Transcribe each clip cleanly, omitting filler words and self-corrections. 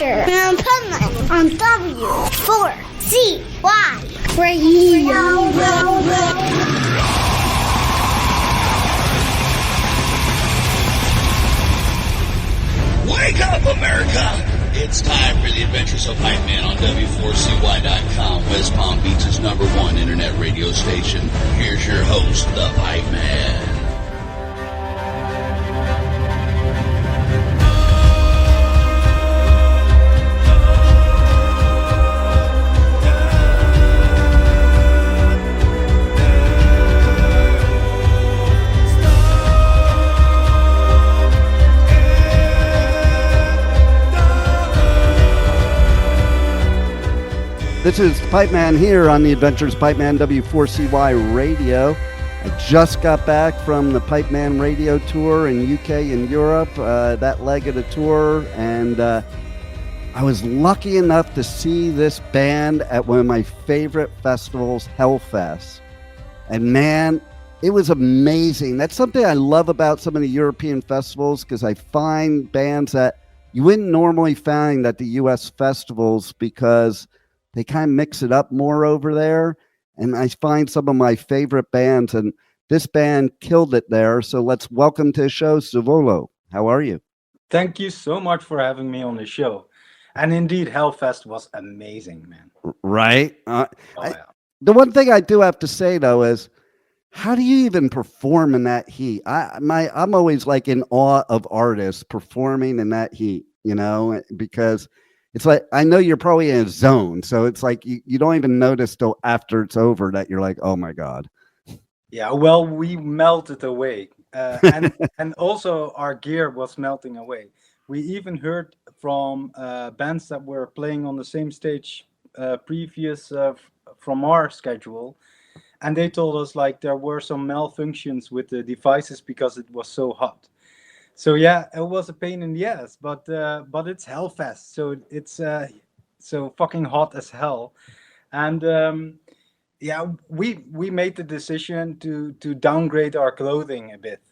Adventure on Pipeman on W4CY Radio. Wake up, America! It's time for the Adventures of Pipeman on W4CY.com, West Palm Beach's #1 internet radio station. Here's your host, the Pipeman. This is Pipeman here on the Adventures Pipeman W4CY Radio. I just got back from the Pipeman Radio tour in UK and Europe, that leg of the tour, and I was lucky enough to see this band at one of my favorite festivals, Hellfest. And man, it was amazing. That's something I love about some of the European festivals, because I find bands that you wouldn't normally find at the US festivals, because they kind of mix it up more over there. And I find some of my favorite bands, and this band killed it there. So let's welcome to the show, Sowulo. How are you? Thank you so much for having me on the show. And indeed, Hellfest was amazing, man. Right? Yeah. The one thing I do have to say, though, is how do you even perform in that heat? I'm always like in awe of artists performing in that heat, you know, because it's like, I know you're probably in a zone, so it's like you don't even notice till after it's over that you're like, oh my God. Yeah, well, we melted away. And also our gear was melting away. We even heard from bands that were playing on the same stage previous from our schedule. And they told us like there were some malfunctions with the devices because it was so hot. So yeah, it was a pain in the ass, but it's Hellfest, so it's so fucking hot as hell, and yeah, we made the decision to downgrade our clothing a bit.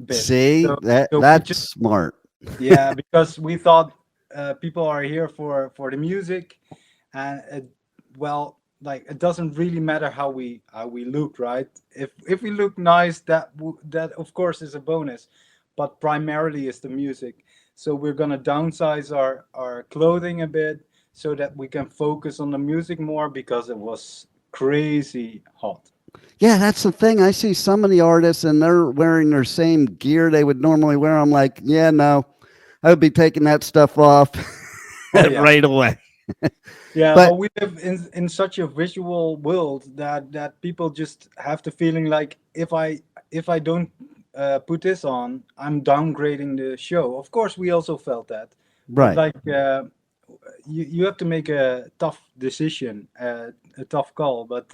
See, so that's smart. Yeah, because we thought people are here for the music, and well, like it doesn't really matter how we look, right? If we look nice, that of course is a bonus. But primarily is the music. So we're going to downsize our clothing a bit so that we can focus on the music more, because it was crazy hot. Yeah, that's the thing. I see some of the artists and they're wearing their same gear they would normally wear. I'm like, yeah, no, I would be taking that stuff off right away. Yeah, but we live in such a visual world that people just have the feeling like if I don't put this on, I'm downgrading the show. Of course, we also felt that. Right. But like you have to make a tough decision, a tough call. But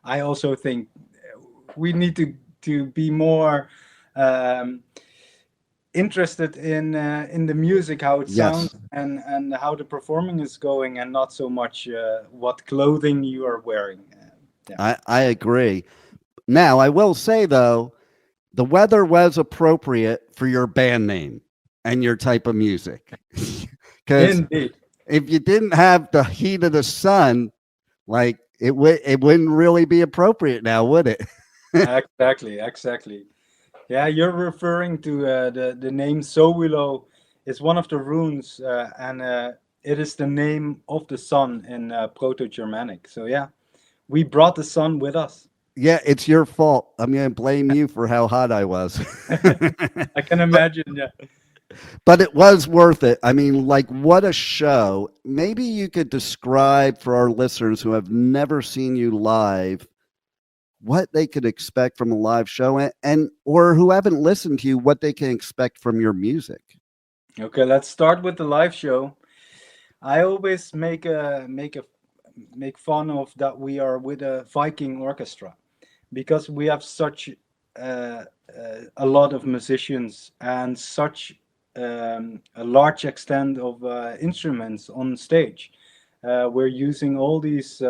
I also think we need to be more interested in the music, how it sounds, and how the performing is going, and not so much what clothing you are wearing. Yeah. I agree. Now, I will say, though, the weather was appropriate for your band name and your type of music. Because if you didn't have the heat of the sun, like it wouldn't really be appropriate now, would it? Exactly. Yeah, you're referring to the name Sowulo. Is one of the runes, and it is the name of the sun in Proto-Germanic. So yeah, we brought the sun with us. Yeah, it's your fault. I'm going to blame you for how hot I was. I can imagine, yeah. But it was worth it. I mean, like, what a show. Maybe you could describe for our listeners who have never seen you live what they could expect from a live show, and or who haven't listened to you, what they can expect from your music. Okay, let's start with the live show. I always make fun of that we are with a Viking orchestra, because we have such a lot of musicians and such a large extent of instruments on stage. We're using all these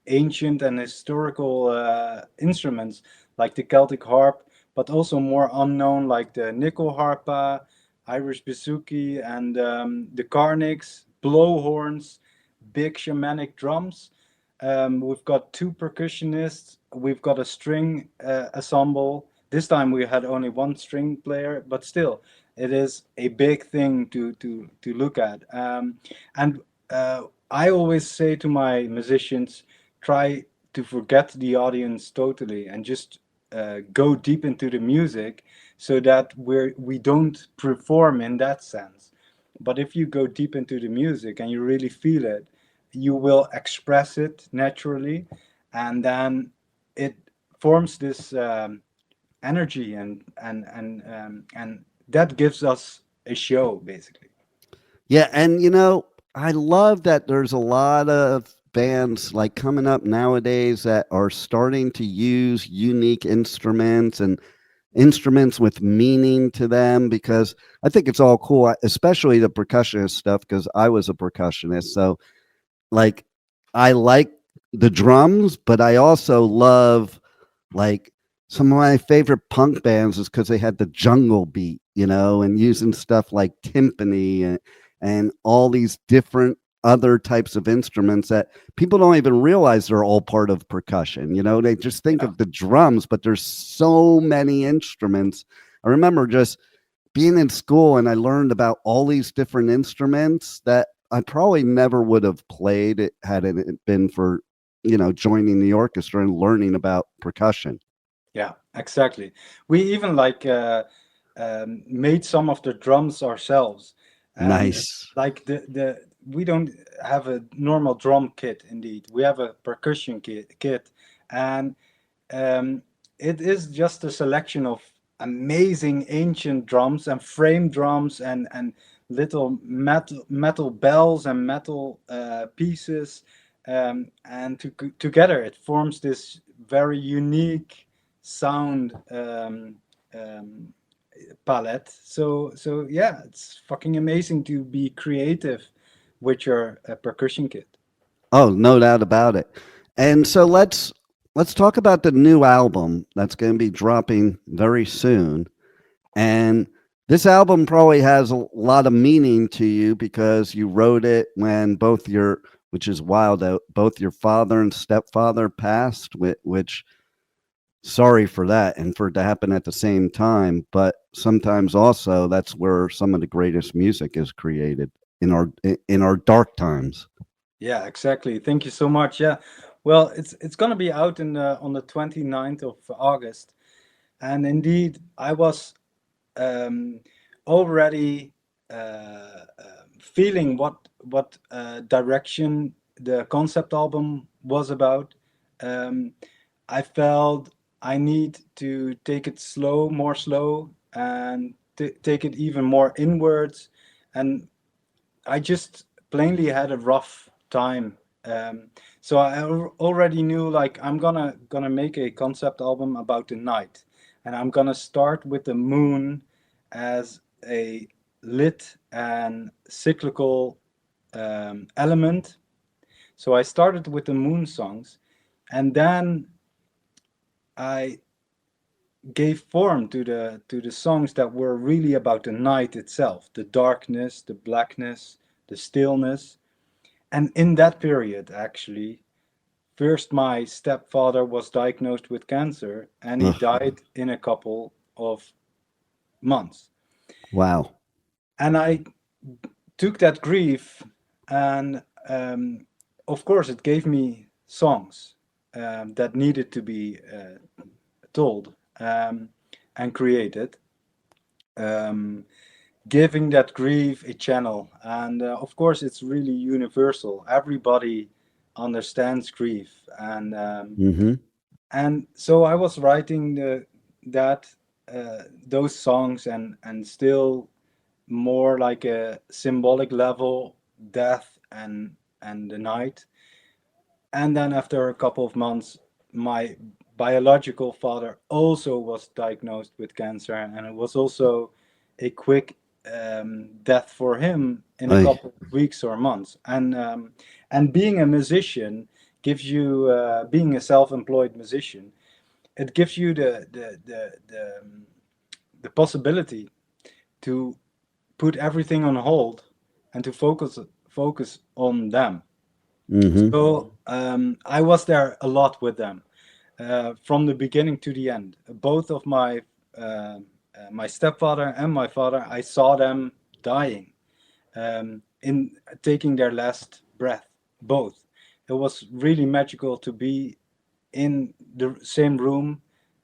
ancient and historical instruments like the Celtic harp, but also more unknown like the nickel harpa, Irish bouzouki, and the Carnix, blowhorns, big shamanic drums. We've got two percussionists. We've got a string ensemble. This time we had only one string player, but still, it is a big thing to look at. And I always say to my musicians, try to forget the audience totally and just go deep into the music, so that we don't perform in that sense. But if you go deep into the music and you really feel it, you will express it naturally, and then it forms this energy, and that gives us a show, basically. Yeah, and I love that there's a lot of bands like coming up nowadays that are starting to use unique instruments and instruments with meaning to them, because I think it's all cool, especially the percussionist stuff, because I was a percussionist. So like I like the drums, but I also love, like, some of my favorite punk bands is because they had the jungle beat, and using stuff like timpani and all these different other types of instruments that people don't even realize they're all part of percussion. They just think of the drums, but there's so many instruments. I remember just being in school and I learned about all these different instruments that I probably never would have played it had it been for, joining the orchestra and learning about percussion. Yeah, exactly. We even made some of the drums ourselves, and Nice. like the we don't have a normal drum kit. Indeed, we have a percussion kit, and it is just a selection of amazing ancient drums and frame drums and little metal bells and metal pieces, and together it forms this very unique sound palette. So yeah, it's fucking amazing to be creative with your percussion kit. Oh, no doubt about it. And so let's talk about the new album that's going to be dropping very soon. And this album probably has a lot of meaning to you because you wrote it when which is wild, both your father and stepfather passed, which, sorry for that and for it to happen at the same time. But sometimes also that's where some of the greatest music is created, in our dark times. Yeah, exactly. Thank you so much. Yeah, well, it's gonna be out on the 29th of August, and indeed, I was um, already feeling what direction the concept album was about. Um, I felt I need to take it more slow, and take it even more inwards, and I just plainly had a rough time. So I already knew, like, I'm gonna make a concept album about the night, and I'm gonna start with the moon as a lit and cyclical element. So I started with the moon songs, and then I gave form to the songs that were really about the night itself, the darkness, the blackness, the stillness. And in that period, actually, first my stepfather was diagnosed with cancer, and he Ugh, died in a couple of months. wow. And I took that grief, and of course, it gave me songs that needed to be told, and created, um, giving that grief a channel. And of course, it's really universal. Everybody understands grief, Mm-hmm. and so I was writing that those songs, and still more like a symbolic level, death and the night. And then after a couple of months, my biological father also was diagnosed with cancer, and it was also a quick death for him in a Ay, couple of weeks or months. And being a musician gives you, being a self-employed musician, it gives you the possibility to put everything on hold and to focus on them. Mm-hmm. So I was there a lot with them, from the beginning to the end. Both of my stepfather and my father, I saw them dying, in taking their last breath. Both. It was really magical to be in the same room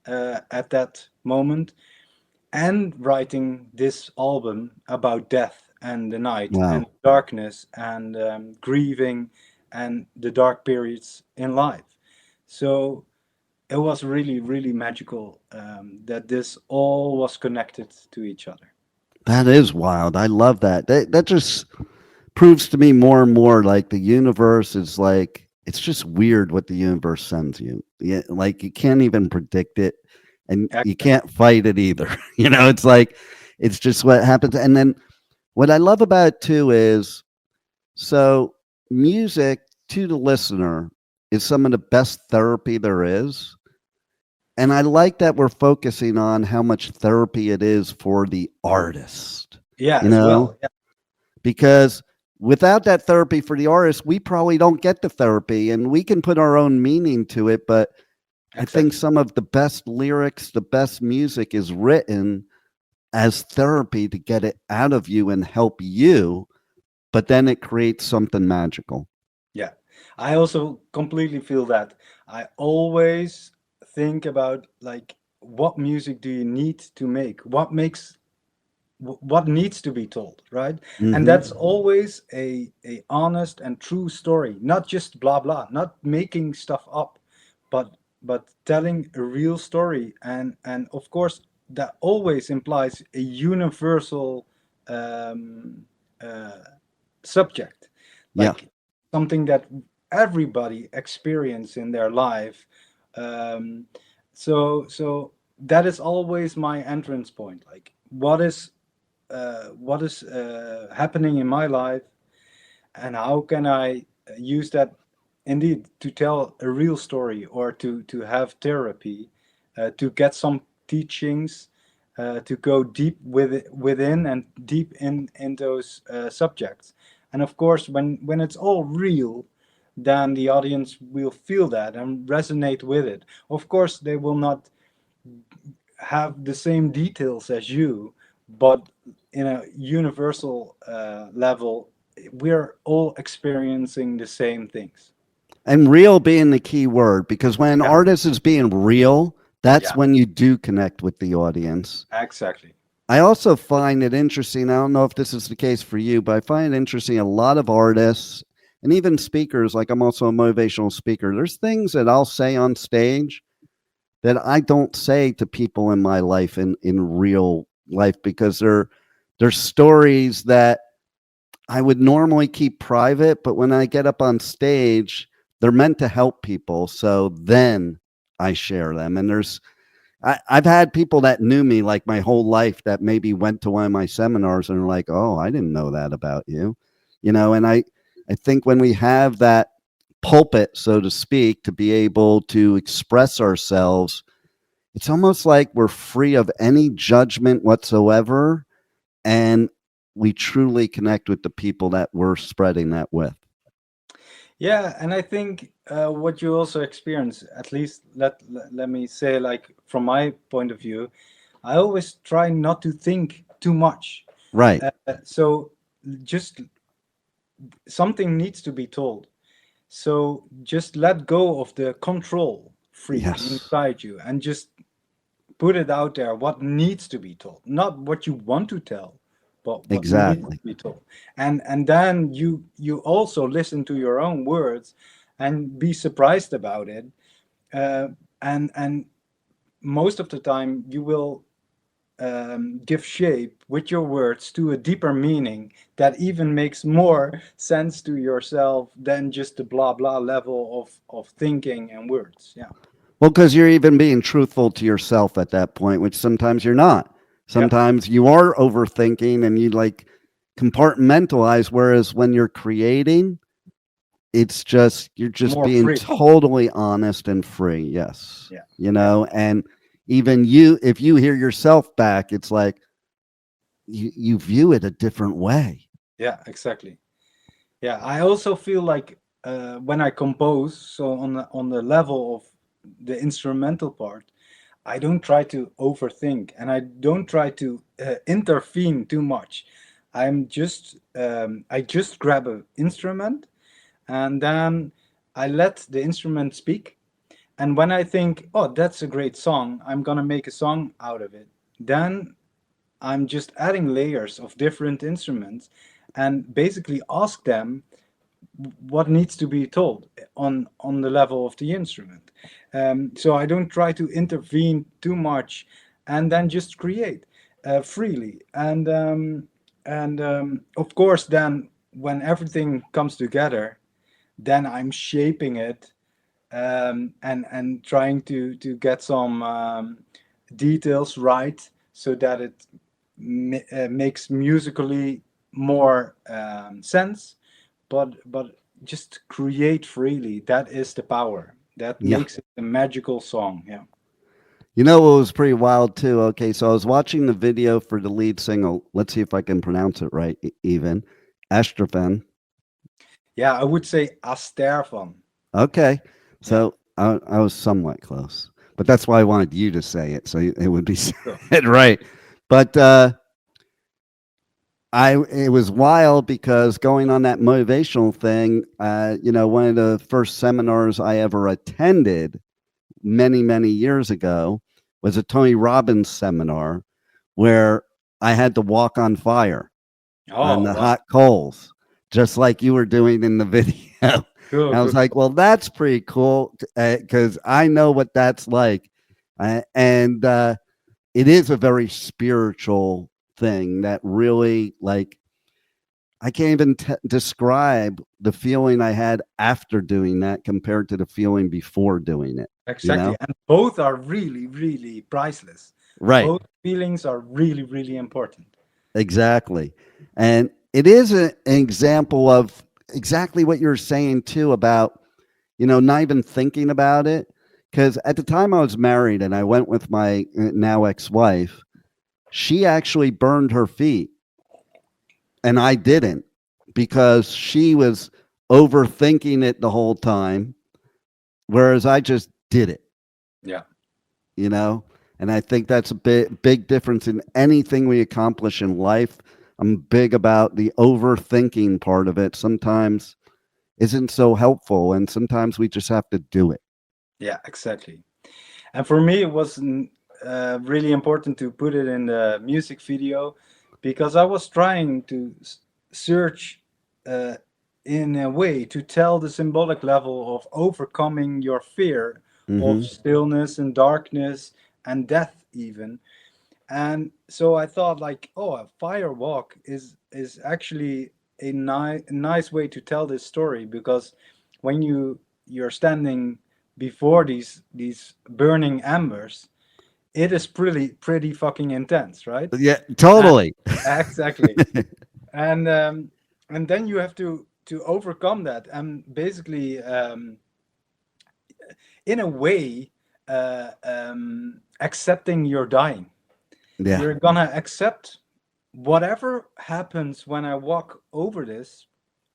at that moment, and writing this album about death and the night and darkness and grieving and the dark periods in life. So it was really, really magical that this all was connected to each other. That is wild. I love that. That just proves to me more and more like the universe is like, it's just weird what the universe sends you. Yeah, like you can't even predict it, and you can't fight it either. It's like, it's just what happens. And then what I love about it too is, so music to the listener is some of the best therapy there is. And I like that we're focusing on how much therapy it is for the artist. Yeah, as well. Yeah. Because without that therapy for the artist, we probably don't get the therapy, and we can put our own meaning to it. But I think some of the best lyrics, the best music is written as therapy to get it out of you and help you, but then it creates something magical. Yeah. I also completely feel that. I always think about, like, what music do you need to make? What needs to be told, right? Mm-hmm. And that's always a honest and true story, not just blah blah, not making stuff up, but telling a real story. And of course that always implies a universal subject, like something that everybody experience in their life. So that is always my entrance point, like what is happening in my life, and how can I use that indeed to tell a real story, or to have therapy, to get some teachings, to go deep within and deep in those subjects. And of course, when it's all real, then the audience will feel that and resonate with it. Of course, they will not have the same details as you, but in a universal level, we're all experiencing the same things. And real being the key word, because when an artist is being real, that's when you do connect with the audience. Exactly. I also find it interesting, I don't know if this is the case for you, but I find it interesting, a lot of artists and even speakers, like I'm also a motivational speaker, there's things that I'll say on stage that I don't say to people in my life in real life, because they're stories that I would normally keep private, but when I get up on stage, they're meant to help people. So then I share them. And I've had people that knew me like my whole life that maybe went to one of my seminars and are like, oh, I didn't know that about you. And I think when we have that pulpit, so to speak, to be able to express ourselves, it's almost like we're free of any judgment whatsoever, and we truly connect with the people that we're spreading that with. Yeah, and I think what you also experience, at least let me say, like from my point of view, I always try not to think too much. Right. So just something needs to be told. So just let go of the control freak inside you and just put it out there, what needs to be told, not what you want to tell, but what needs to be told. And then you also listen to your own words and be surprised about it. And most of the time you will give shape with your words to a deeper meaning that even makes more sense to yourself than just the blah blah level of thinking and words. Yeah. Well, because you're even being truthful to yourself at that point, which sometimes you're not. Sometimes you are overthinking and you like compartmentalize, whereas when you're creating, it's just, you're just more being free. Totally honest and free. Yes. Yeah. And even if you hear yourself back, it's like, you view it a different way. Yeah, exactly. Yeah, I also feel like when I compose, so on the level of the instrumental part, I don't try to overthink, and I don't try to intervene too much. I just grab an instrument, and then I let the instrument speak. And when I think, oh, that's a great song, I'm gonna make a song out of it. Then I'm just adding layers of different instruments, and basically ask them what needs to be told on the level of the instrument. So I don't try to intervene too much, and then just create freely. And of course, then when everything comes together, then I'm shaping it, and trying to get some details right, so that it makes musically more sense. But just create freely. That is the power. That Yeah. makes it a magical song. Yeah. You know what was pretty wild too? Okay, so I was watching the video for the lead single. Let's see if I can pronounce it right. Even Āsteorfan. Yeah, I would say Āsteorfan. Okay, so I was somewhat close, but that's why I wanted you to say it, so it would be said right. But it was wild because going on that motivational thing, one of the first seminars I ever attended many years ago was a Tony Robbins seminar where I had to walk on fire on the hot coals, just like you were doing in the video. Cool, I was like, well, that's pretty cool because I know what that's like. And it is a very spiritual thing that really, like, I can't even describe the feeling I had after doing that compared to the feeling before doing it. Exactly. You know? And both are really, really priceless. Right. Both feelings are really, really important. Exactly. And it is an example of exactly what you're saying too about, not even thinking about it. Because at the time I was married and I went with my now ex-wife, she actually burned her feet and I didn't, because she was overthinking it the whole time, whereas I just did it. Yeah. And I think that's a big difference in anything we accomplish in life. I'm big about the overthinking part of it. Sometimes isn't so helpful, and sometimes we just have to do it. Yeah, exactly. And for me, it was really important to put it in the music video, because I was trying to search in a way to tell the symbolic level of overcoming your fear of stillness and darkness and death even. And so I thought, like, oh, a fire walk is actually a nice way to tell this story, because when you're standing before these burning embers, it is pretty fucking intense, right? Yeah, totally. Exactly. And then you have to overcome that, and basically in a way accepting your dying. Yeah. You're gonna accept whatever happens when I walk over this.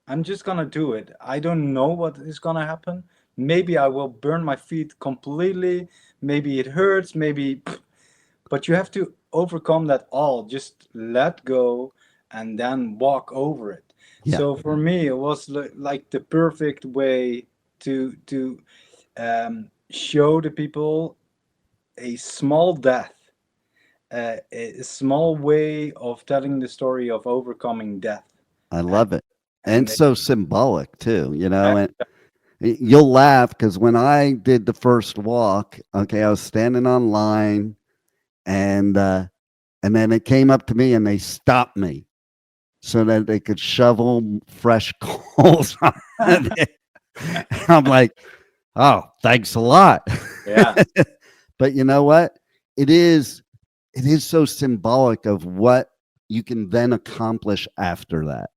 I'm just gonna do it. I don't know what is gonna happen. Maybe I will burn my feet completely. Maybe it hurts. But you have to overcome that all. Just let go and then walk over it. Yeah. So for me, it was like the perfect way to show the people a small death. A small way of telling the story of overcoming death. I love it. And so symbolic too, and you'll laugh because when I did the first walk, okay, I was standing on line and then it came up to me and they stopped me so that they could shovel fresh coals on it. I'm like, oh, thanks a lot. Yeah. But you know what? It is so symbolic of what you can then accomplish after that,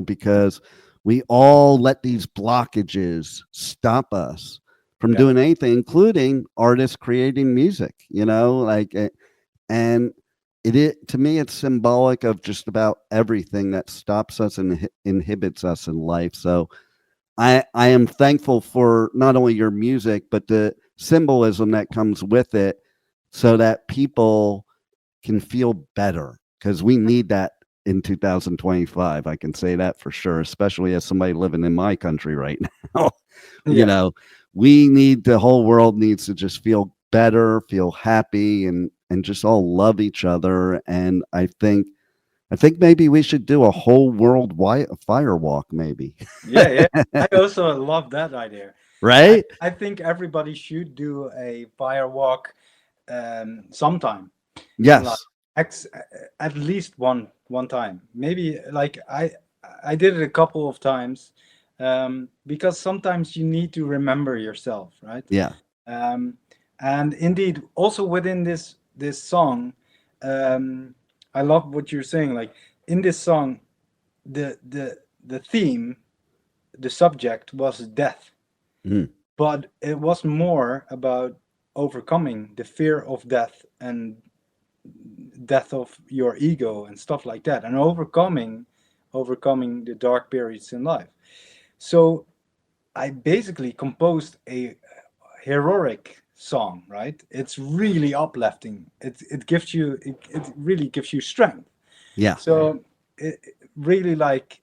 because we all let these blockages stop us from doing anything, including artists creating music, and to me, it's symbolic of just about everything that stops us and inhibits us in life. So I am thankful for not only your music, but the symbolism that comes with it, so that people can feel better, because we need that in 2025. I can say that for sure, especially as somebody living in my country right now. You know, the whole world needs to just feel better, feel happy, and just all love each other. And I think maybe we should do a whole worldwide fire walk, maybe. Yeah. I also love that idea. Right? I think everybody should do a fire walk sometime. Yes. At least one time. Maybe like I did it a couple of times, because sometimes you need to remember yourself, right? Yeah. And indeed, also within this song, I love what you're saying. Like in this song, the theme, the subject was death, but it was more about overcoming the fear of death and death of your ego and stuff like that, and overcoming the dark periods in life. So I basically composed a heroic song, right? It's really uplifting. It gives you it really gives you strength. Yeah. So it really like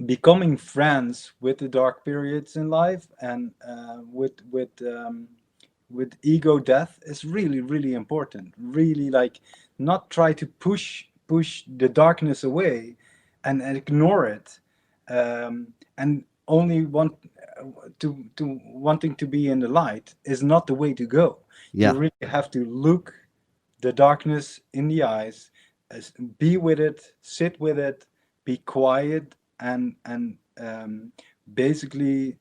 becoming friends with the dark periods in life, and with ego death is really, really important. Really, like, not try to push the darkness away and ignore it, and only wanting to be in the light is not the way to go. Yeah. You really have to look the darkness in the eyes, be with it, sit with it, be quiet, and basically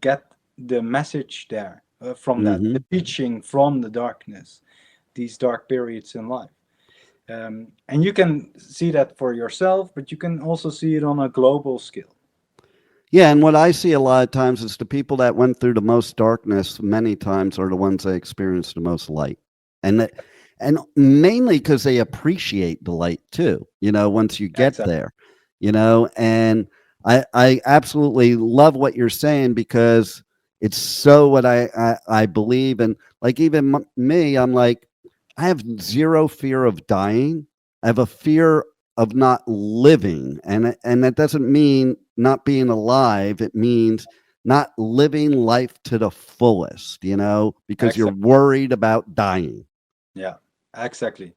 get the message there from that, the teaching from the darkness, these dark periods in life. And you can see that for yourself, but you can also see it on a global scale. Yeah, and what I see a lot of times is the people that went through the most darkness many times are the ones that experience the most light. And mainly because they appreciate the light too, once you get there, and I absolutely love what you're saying, because it's so what I believe. And like, even me, I'm like, I have zero fear of dying. I have a fear of not living. And that doesn't mean not being alive. It means not living life to the fullest, because you're worried about dying. Yeah, exactly.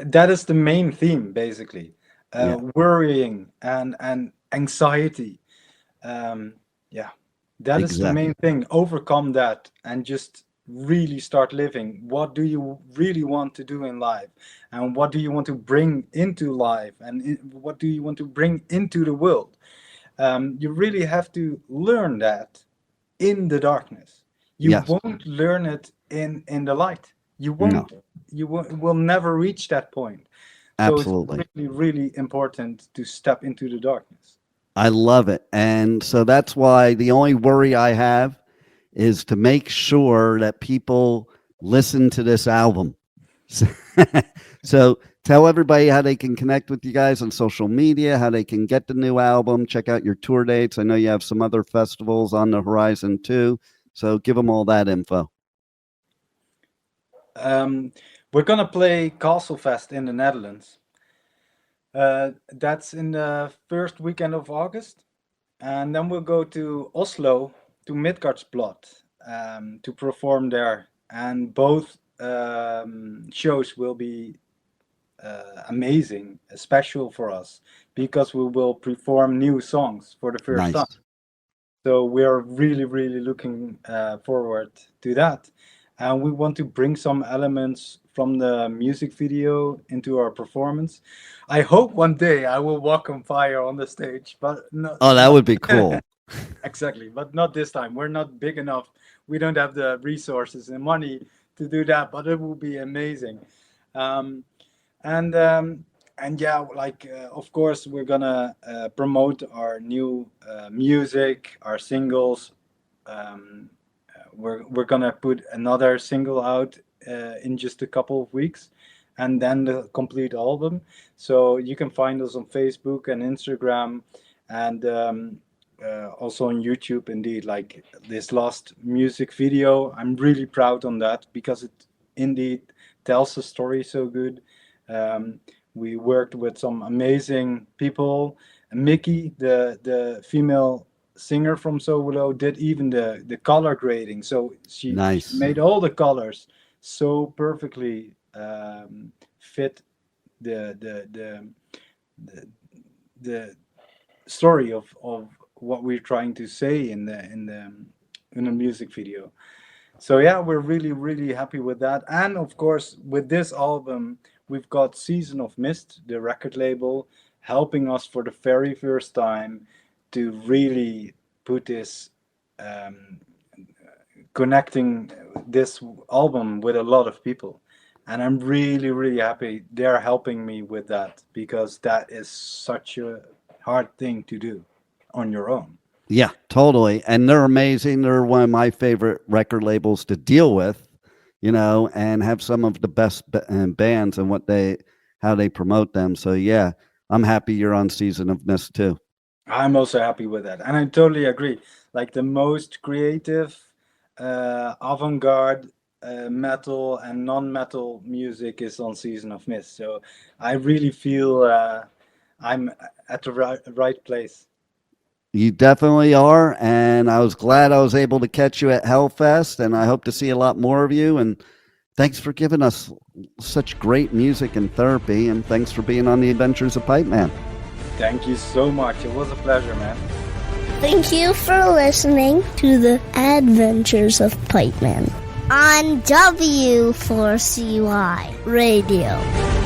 That is the main theme, basically. Worrying and anxiety. That is the main thing. Overcome that and just really start living. What do you really want to do in life, and what do you want to bring into life, and what do you want to bring into the world? You really have to learn that in the darkness. You won't learn it in the light. You won't. No. You will never reach that point. Absolutely. So it's really, really important to step into the darkness. I love it. And so that's why the only worry I have is to make sure that people listen to this album. So tell everybody how they can connect with you guys on social media, how they can get the new album, check out your tour dates. I know you have some other festivals on the horizon too. So give them all that info. We're going to play Castlefest in the Netherlands. That's in the first weekend of August. And then we'll go to Oslo, to Midgardsblot, to perform there. And both shows will be amazing, special for us, because we will perform new songs for the first time. So we're really, really looking forward to that. And we want to bring some elements from the music video into our performance. I hope one day I will walk on fire on the stage, but no. Oh, that would be cool. Exactly, but not this time. We're not big enough. We don't have the resources and money to do that, but it will be amazing. And yeah, like of course we're gonna promote our new music, our singles. We're gonna put another single out in just a couple of weeks, and then the complete album. So you can find us on Facebook and Instagram, and also on YouTube. Indeed, like this last music video, I'm really proud on that because it indeed tells the story so good. We worked with some amazing people. Mickey, the female singer from Sowulo, did even the color grading. So she made all the colors so perfectly fit the story of what we're trying to say in the music video. So yeah, we're really happy with that. And of course, with this album, we've got Season of Mist, the record label, helping us for the very first time to really put this, connecting this album with a lot of people. And I'm really happy they're helping me with that, because that is such a hard thing to do on your own. Yeah, totally. And they're amazing. They're one of my favorite record labels to deal with, you know, and have some of the best bands and how they promote them. So yeah, I'm happy you're on Season of Mist too. I'm also happy with that. And I totally agree. Like the most creative, avant-garde, metal and non-metal music is on Season of Mist. So I really feel I'm at the right place. You definitely are, and I was glad I was able to catch you at Hellfest, and I hope to see a lot more of you. And thanks for giving us such great music and therapy, and thanks for being on the Adventures of Pipeman. Thank you so much. It was a pleasure, man. Thank you for listening to the Adventures of Pipeman on W4CY Radio.